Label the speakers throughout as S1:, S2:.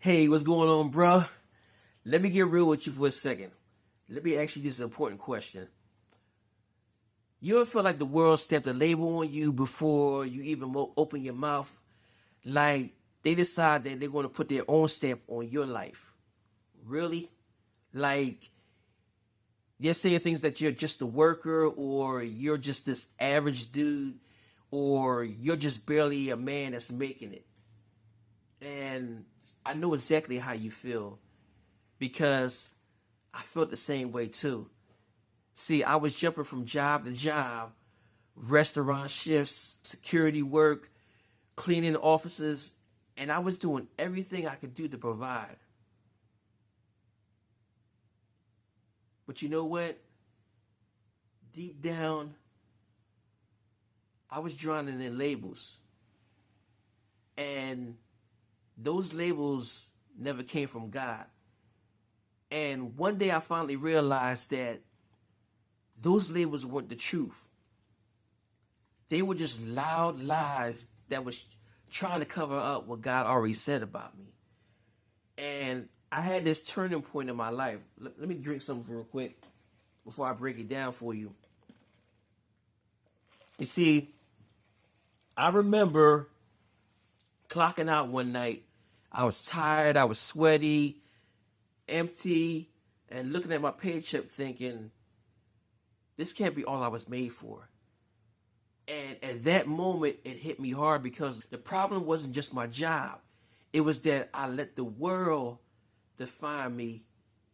S1: Hey, what's going on, bruh? Let me get real with you for a second. Let me ask you this important question. You ever feel like the world stamped a label on you before you even open your mouth? Like they decide that they're going to put their own stamp on your life. Really? Like they're saying things that you're just a worker, or you're just this average dude, or you're just barely a man that's making it. And I know exactly how you feel because I felt the same way too. See, I was jumping from job to job, restaurant shifts, security work, cleaning offices, and I was doing everything I could do to provide. But you know what? Deep down, I was drowning in labels. And those labels never came from God. And one day I finally realized that those labels weren't the truth. They were just loud lies that was trying to cover up what God already said about me. And I had this turning point in my life. Let me drink something real quick before I break it down for you. You see, I remember clocking out one night. I was tired, I was sweaty, empty, and looking at my paycheck thinking, this can't be all I was made for. And at that moment, it hit me hard because the problem wasn't just my job. It was that I let the world define me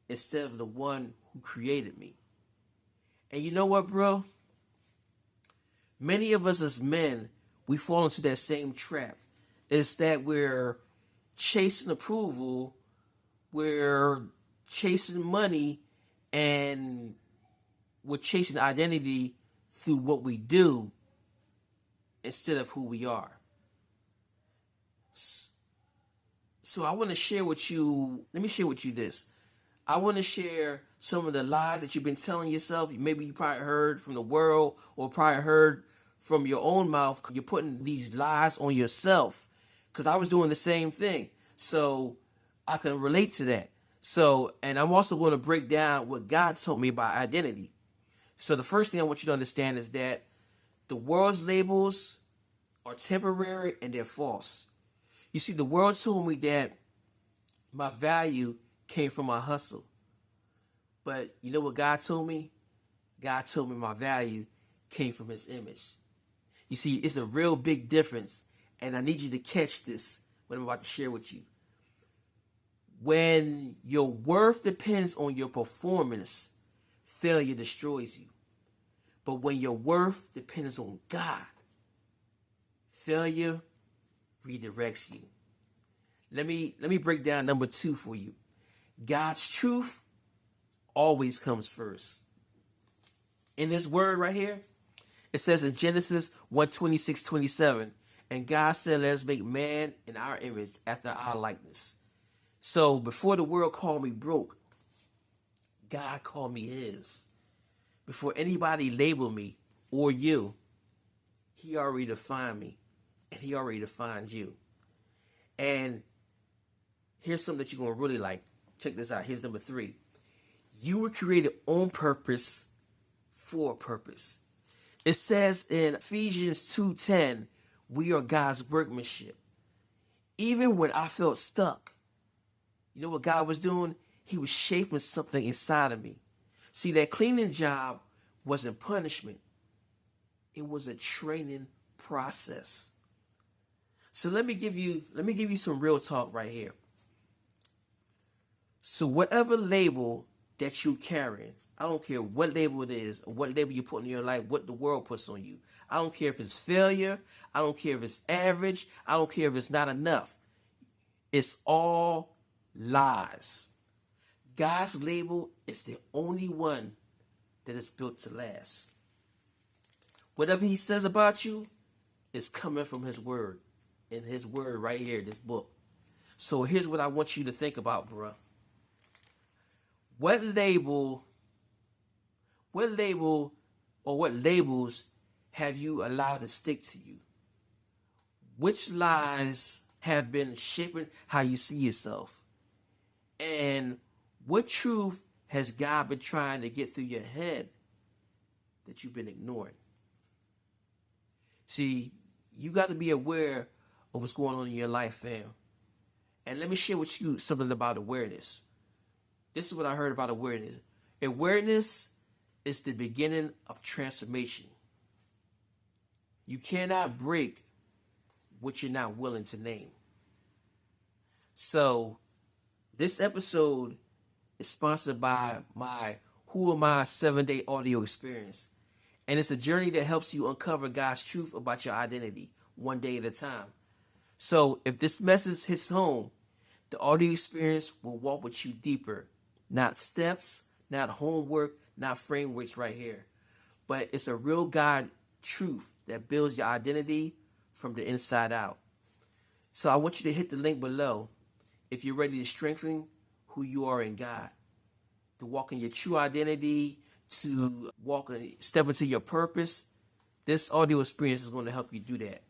S1: instead of the one who created me. And you know what, bro? Many of us as men, we fall into that same trap. It's that we're chasing approval, we're chasing money, and we're chasing identity through what we do instead of who we are. So I want to share with you, let me share with you this. I want to share some of the lies that you've been telling yourself. Maybe you probably heard from the world or probably heard from your own mouth. You're putting these lies on yourself because I was doing the same thing. So I can relate to that. So, and I'm also going to break down what God told me about identity. So the first thing I want you to understand is that the world's labels are temporary and they're false. You see, the world told me that my value came from my hustle. But you know what God told me? God told me my value came from his image. You see, it's a real big difference. And I need you to catch this, what I'm about to share with you. When your worth depends on your performance, failure destroys you. But when your worth depends on God, failure redirects you. Let me break down number 2 for you. God's truth always comes first. In this word right here, it says in Genesis 1:26-27, and God said, let us make man in our image after our likeness. So before the world called me broke, God called me his. Before anybody labeled me or you, he already defined me and he already defined you. And here's something that you're going to really like. Check this out. Here's number 3. You were created on purpose for a purpose. It says in Ephesians 2:10, we are God's workmanship. Even when I felt stuck, you know what God was doing? He was shaping something inside of me. See, that cleaning job wasn't punishment. It was a training process. So let me give you some real talk right here. So whatever label that you're carrying, I don't care what label it is or what label you put in your life, what the world puts on you. I don't care if it's failure. I don't care if it's average. I don't care if it's not enough. It's all lies. God's label is the only one that is built to last. Whatever he says about you is coming from his word. In his word right here, this book. So here's what I want you to think about, bro. What label or what labels have you allowed to stick to you? Which lies have been shaping how you see yourself? And what truth has God been trying to get through your head that you've been ignoring? See, you got to be aware of what's going on in your life, fam. And let me share with you something about awareness. This is what I heard about awareness. Awareness is the beginning of transformation. You cannot break what you're not willing to name. So, this episode is sponsored by my Who Am I 7-day audio experience. And it's a journey that helps you uncover God's truth about your identity, one day at a time. So, if this message hits home, the audio experience will walk with you deeper. Not steps, not homework, not frameworks right here. But it's a real God truth that builds your identity from the inside out. So I want you to hit the link below if you're ready to strengthen who you are in God, to walk in your true identity, to step into your purpose. This audio experience is going to help you do that.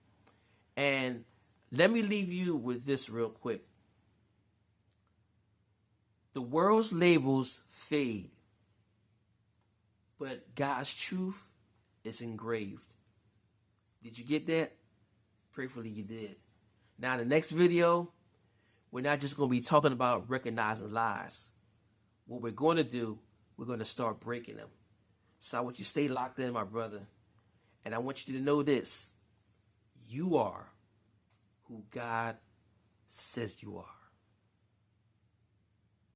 S1: And let me leave you with this real quick. The world's labels fade, but God's truth is engraved. Did you get that? Prayerfully you did. Now, in the next video, we're not just going to be talking about recognizing lies. What we're going to do, we're going to start breaking them. So I want you to stay locked in, my brother. And I want you to know this. You are who God says you are.